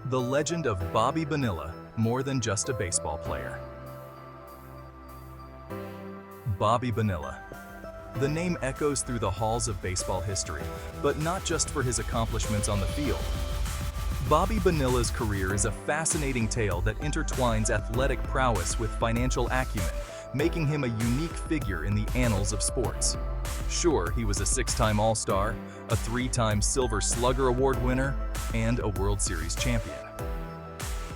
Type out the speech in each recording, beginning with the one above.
The legend of Bobby Bonilla, more than just a baseball player. Bobby Bonilla. The name echoes through the halls of baseball history, but not just for his accomplishments on the field. Bobby Bonilla's career is a fascinating tale that intertwines athletic prowess with financial acumen, making him a unique figure in the annals of sports. Sure, he was a six-time All-Star, a three-time Silver Slugger Award winner, and a World Series champion.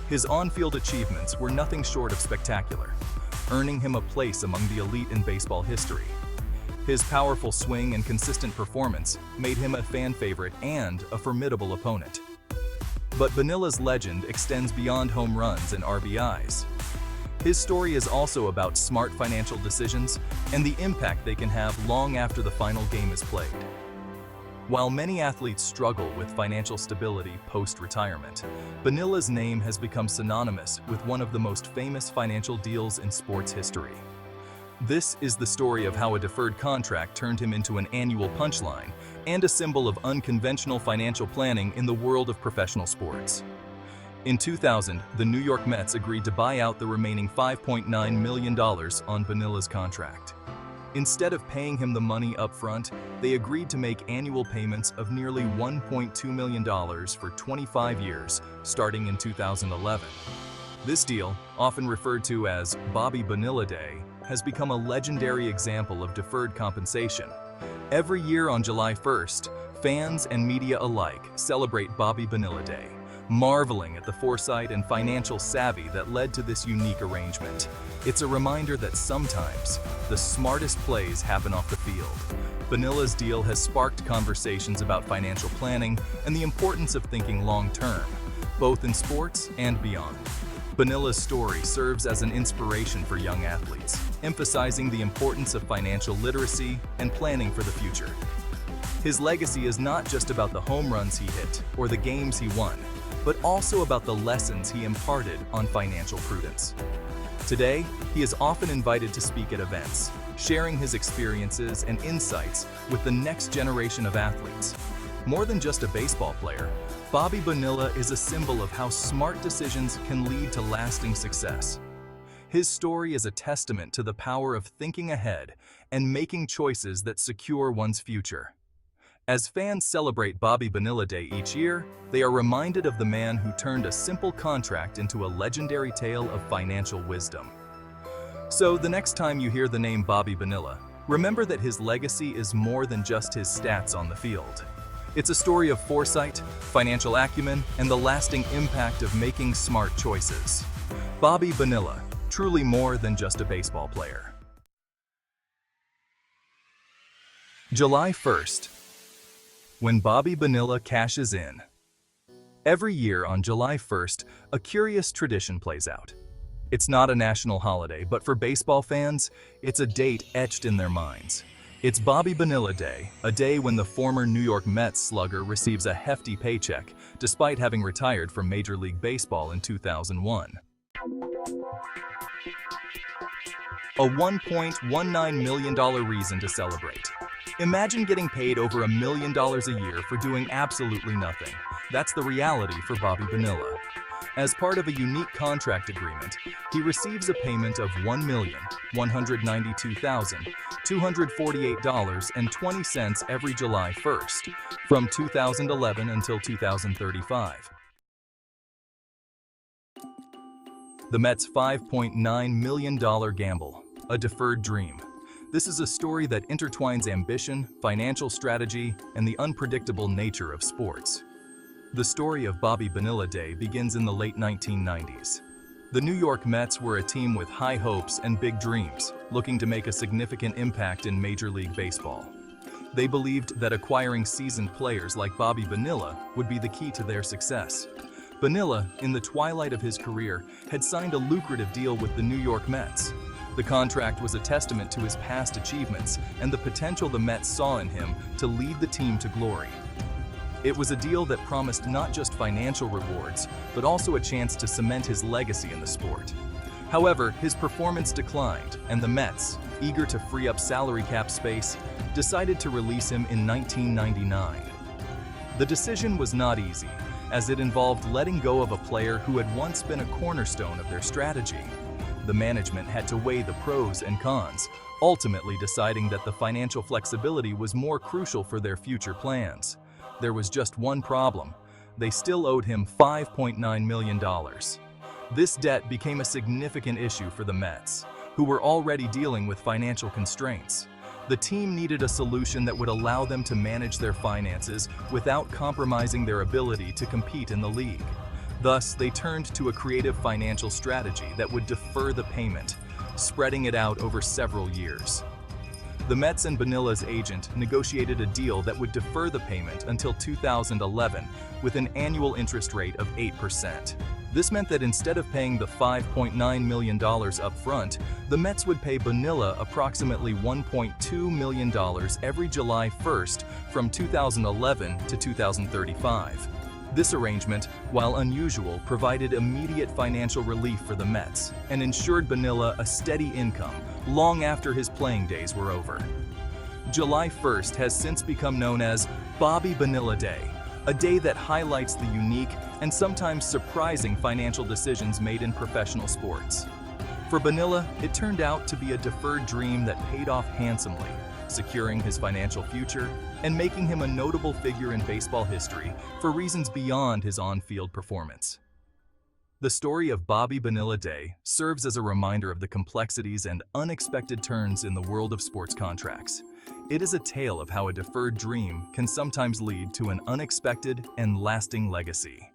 His on-field achievements were nothing short of spectacular, earning him a place among the elite in baseball history. His powerful swing and consistent performance made him a fan favorite and a formidable opponent. But Bonilla's legend extends beyond home runs and RBIs. His story is also about smart financial decisions and the impact they can have long after the final game is played. While many athletes struggle with financial stability post-retirement, Bonilla's name has become synonymous with one of the most famous financial deals in sports history. This is the story of how a deferred contract turned him into an annual punchline and a symbol of unconventional financial planning in the world of professional sports. In 2000, the New York Mets agreed to buy out the remaining $5.9 million on Bonilla's contract. Instead of paying him the money up front, they agreed to make annual payments of nearly $1.2 million for 25 years, starting in 2011. This deal, often referred to as Bobby Bonilla Day, has become a legendary example of deferred compensation. Every year on July 1st, fans and media alike celebrate Bobby Bonilla Day, marveling at the foresight and financial savvy that led to this unique arrangement. It's a reminder that sometimes the smartest plays happen off the field. Bonilla's deal has sparked conversations about financial planning and the importance of thinking long-term, both in sports and beyond. Bonilla's story serves as an inspiration for young athletes, emphasizing the importance of financial literacy and planning for the future. His legacy is not just about the home runs he hit or the games he won, but also about the lessons he imparted on financial prudence. Today, he is often invited to speak at events, sharing his experiences and insights with the next generation of athletes. More than just a baseball player, Bobby Bonilla is a symbol of how smart decisions can lead to lasting success. His story is a testament to the power of thinking ahead and making choices that secure one's future. As fans celebrate Bobby Bonilla Day each year, they are reminded of the man who turned a simple contract into a legendary tale of financial wisdom. So the next time you hear the name Bobby Bonilla, remember that his legacy is more than just his stats on the field. It's a story of foresight, financial acumen, and the lasting impact of making smart choices. Bobby Bonilla, truly more than just a baseball player. July 1st. When Bobby Bonilla cashes in. Every year on July 1st, a curious tradition plays out. It's not a national holiday, but for baseball fans, it's a date etched in their minds. It's Bobby Bonilla Day, a day when the former New York Mets slugger receives a hefty paycheck, despite having retired from Major League Baseball in 2001. A $1.19 million reason to celebrate. Imagine getting paid over $1 million a year for doing absolutely nothing. That's the reality for Bobby Bonilla. As part of a unique contract agreement, he receives a payment of $1,192,248.20 every July 1st, from 2011 until 2035. The Mets' $5.9 million gamble, a deferred dream. This is a story that intertwines ambition, financial strategy, and the unpredictable nature of sports. The story of Bobby Bonilla Day begins in the late 1990s. The New York Mets were a team with high hopes and big dreams, looking to make a significant impact in Major League Baseball. They believed that acquiring seasoned players like Bobby Bonilla would be the key to their success. Bonilla, in the twilight of his career, had signed a lucrative deal with the New York Mets. The contract was a testament to his past achievements and the potential the Mets saw in him to lead the team to glory. It was a deal that promised not just financial rewards, but also a chance to cement his legacy in the sport. However, his performance declined, and the Mets, eager to free up salary cap space, decided to release him in 1999. The decision was not easy, as it involved letting go of a player who had once been a cornerstone of their strategy. The management had to weigh the pros and cons, ultimately deciding that the financial flexibility was more crucial for their future plans. There was just one problem: they still owed him $5.9 million. This debt became a significant issue for the Mets, who were already dealing with financial constraints. The team needed a solution that would allow them to manage their finances without compromising their ability to compete in the league. Thus, they turned to a creative financial strategy that would defer the payment, spreading it out over several years. The Mets and Bonilla's agent negotiated a deal that would defer the payment until 2011 with an annual interest rate of 8%. This meant that instead of paying the $5.9 million up front, the Mets would pay Bonilla approximately $1.2 million every July 1st from 2011 to 2035. This arrangement, while unusual, provided immediate financial relief for the Mets and ensured Bonilla a steady income long after his playing days were over. July 1st has since become known as Bobby Bonilla Day, a day that highlights the unique and sometimes surprising financial decisions made in professional sports. For Bonilla, it turned out to be a deferred dream that paid off handsomely, securing his financial future and making him a notable figure in baseball history for reasons beyond his on-field performance. The story of Bobby Bonilla Day serves as a reminder of the complexities and unexpected turns in the world of sports contracts. It is a tale of how a deferred dream can sometimes lead to an unexpected and lasting legacy.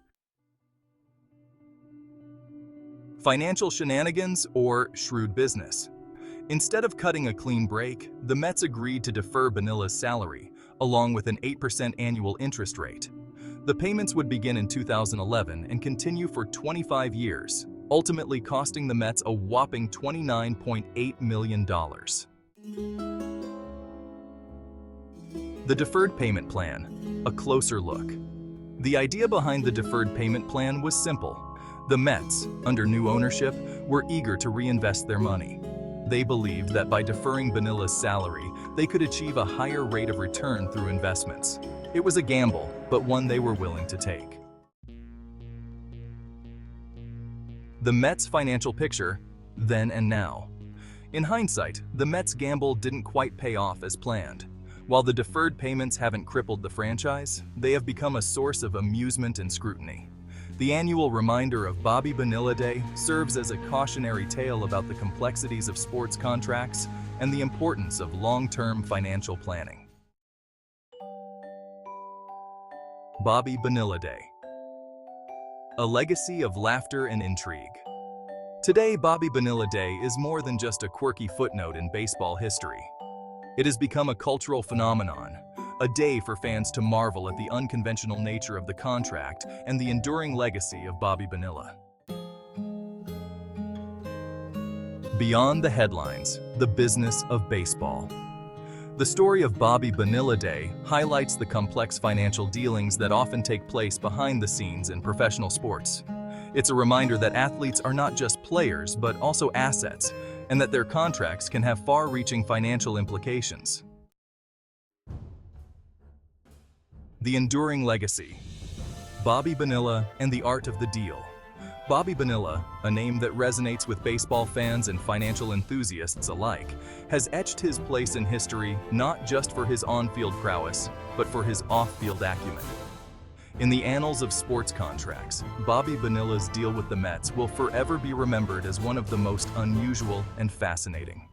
Financial shenanigans or shrewd business. Instead of cutting a clean break, the Mets agreed to defer Bonilla's salary, along with an 8% annual interest rate. The payments would begin in 2011 and continue for 25 years, ultimately costing the Mets a whopping $29.8 million. The deferred payment plan. A closer look. The idea behind the deferred payment plan was simple. The Mets, under new ownership, were eager to reinvest their money. They believed that by deferring Bonilla's salary, they could achieve a higher rate of return through investments. It was a gamble, but one they were willing to take. The Mets' financial picture, then and now. In hindsight, the Mets' gamble didn't quite pay off as planned. While the deferred payments haven't crippled the franchise, they have become a source of amusement and scrutiny. The annual reminder of Bobby Bonilla Day serves as a cautionary tale about the complexities of sports contracts and the importance of long-term financial planning. Bobby Bonilla Day. A legacy of laughter and intrigue. Today, Bobby Bonilla Day is more than just a quirky footnote in baseball history. It has become a cultural phenomenon, a day for fans to marvel at the unconventional nature of the contract and the enduring legacy of Bobby Bonilla. Beyond the headlines, the business of baseball. The story of Bobby Bonilla Day highlights the complex financial dealings that often take place behind the scenes in professional sports. It's a reminder that athletes are not just players, but also assets, and that their contracts can have far-reaching financial implications. The enduring legacy. Bobby Bonilla and the art of the deal. Bobby Bonilla, a name that resonates with baseball fans and financial enthusiasts alike, has etched his place in history not just for his on-field prowess, but for his off-field acumen. In the annals of sports contracts, Bobby Bonilla's deal with the Mets will forever be remembered as one of the most unusual and fascinating.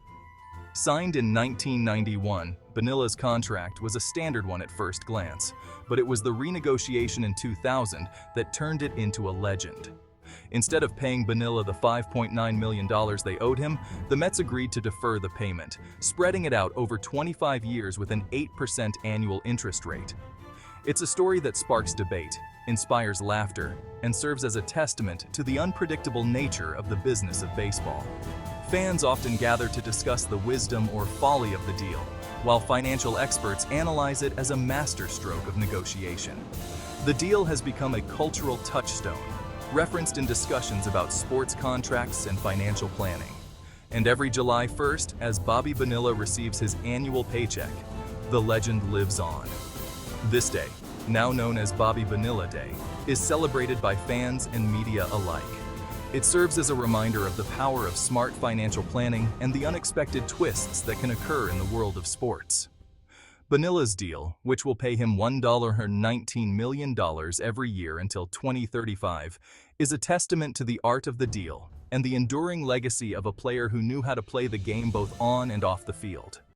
Signed in 1991, Bonilla's contract was a standard one at first glance, but it was the renegotiation in 2000 that turned it into a legend. Instead of paying Bonilla the $5.9 million they owed him, the Mets agreed to defer the payment, spreading it out over 25 years with an 8% annual interest rate. It's a story that sparks debate, inspires laughter, and serves as a testament to the unpredictable nature of the business of baseball. Fans often gather to discuss the wisdom or folly of the deal, while financial experts analyze it as a masterstroke of negotiation. The deal has become a cultural touchstone, referenced in discussions about sports contracts and financial planning. And every July 1st, as Bobby Bonilla receives his annual paycheck, the legend lives on. This day, now known as Bobby Bonilla Day, is celebrated by fans and media alike. It serves as a reminder of the power of smart financial planning and the unexpected twists that can occur in the world of sports. Bonilla's deal, which will pay him $19 million every year until 2035, is a testament to the art of the deal and the enduring legacy of a player who knew how to play the game both on and off the field.